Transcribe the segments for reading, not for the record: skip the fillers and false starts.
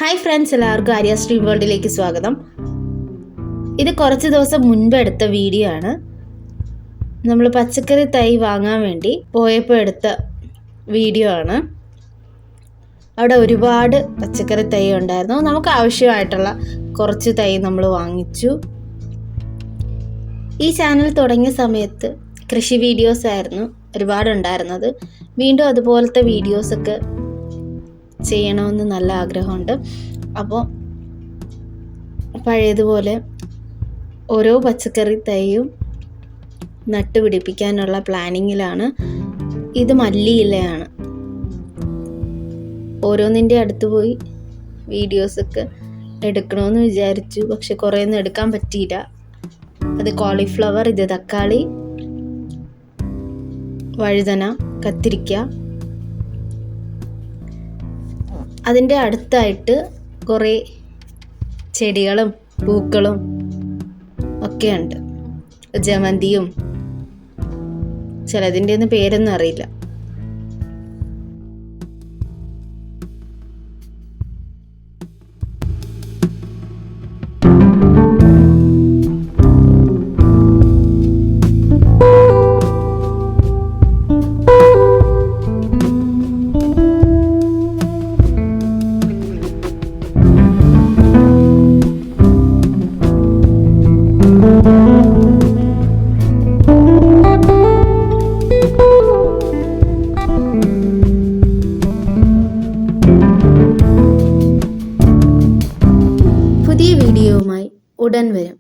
Hi friends, എല്ലാവർക്കും Arya stream വേൾഡിലേക്ക് സ്വാഗതം. ഇത് കുറച്ച് ദിവസം മുൻപ് എടുത്ത വീഡിയോ ആണ്. നമ്മൾ പച്ചക്കറി തൈ വാങ്ങാൻ വേണ്ടി പോയപ്പോൾ എടുത്ത വീഡിയോ ആണ്. അവിടെ ഒരുപാട് പച്ചക്കറി തൈ ഉണ്ടായിരുന്നു. നമുക്ക് ആവശ്യമായിട്ടുള്ള കുറച്ച് തൈ നമ്മൾ വാങ്ങിച്ചു. ഈ ചാനൽ തുടങ്ങിയ സമയത്ത് കൃഷി വീഡിയോസ് ആയിരുന്നു ഒരുപാടുണ്ടായിരുന്നത്. വീണ്ടും അതുപോലത്തെ വീഡിയോസൊക്കെ ചെയ്യണമെന്ന് നല്ല ആഗ്രഹമുണ്ട്. അപ്പോൾ പഴയതുപോലെ ഓരോ പച്ചക്കറി തൈയും നട്ടുപിടിപ്പിക്കാനുള്ള പ്ലാനിങ്ങിലാണ്. ഇത് മല്ലിയിലയാണ്. ഓരോന്നിൻ്റെ അടുത്ത് പോയി വീഡിയോസൊക്കെ എടുക്കണമെന്ന് വിചാരിച്ചു, പക്ഷെ കുറേയൊന്നും എടുക്കാൻ പറ്റിയില്ല. അത് കോളിഫ്ലവർ, ഇത് തക്കാളി, വഴുതന, കത്തിരിക്ക. അതിൻ്റെ അടുത്തായിട്ട് കുറേ ചെടികളും പൂക്കളും ഒക്കെ ഉണ്ട്. ജമന്തിയും, ചിലതിൻ്റെ ഒന്നും പേരൊന്നും അറിയില്ല. പുതിയ വീഡിയോയുമായി ഉടൻ വരും.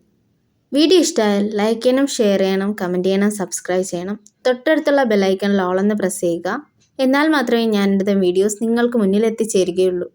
വീഡിയോ ഇഷ്ടമായാൽ ലൈക്ക് ചെയ്യണം, ഷെയർ ചെയ്യണം, കമൻറ്റ് ചെയ്യണം, സബ്സ്ക്രൈബ് ചെയ്യണം. തൊട്ടടുത്തുള്ള ബെല്ലൈക്കണിൽ ഓൾ എന്ന് പ്രസ് ചെയ്യുക. എന്നാൽ മാത്രമേ ഞാൻ എൻ്റെ വീഡിയോസ് നിങ്ങൾക്ക് മുന്നിൽ എത്തിച്ചേരുകയുള്ളൂ.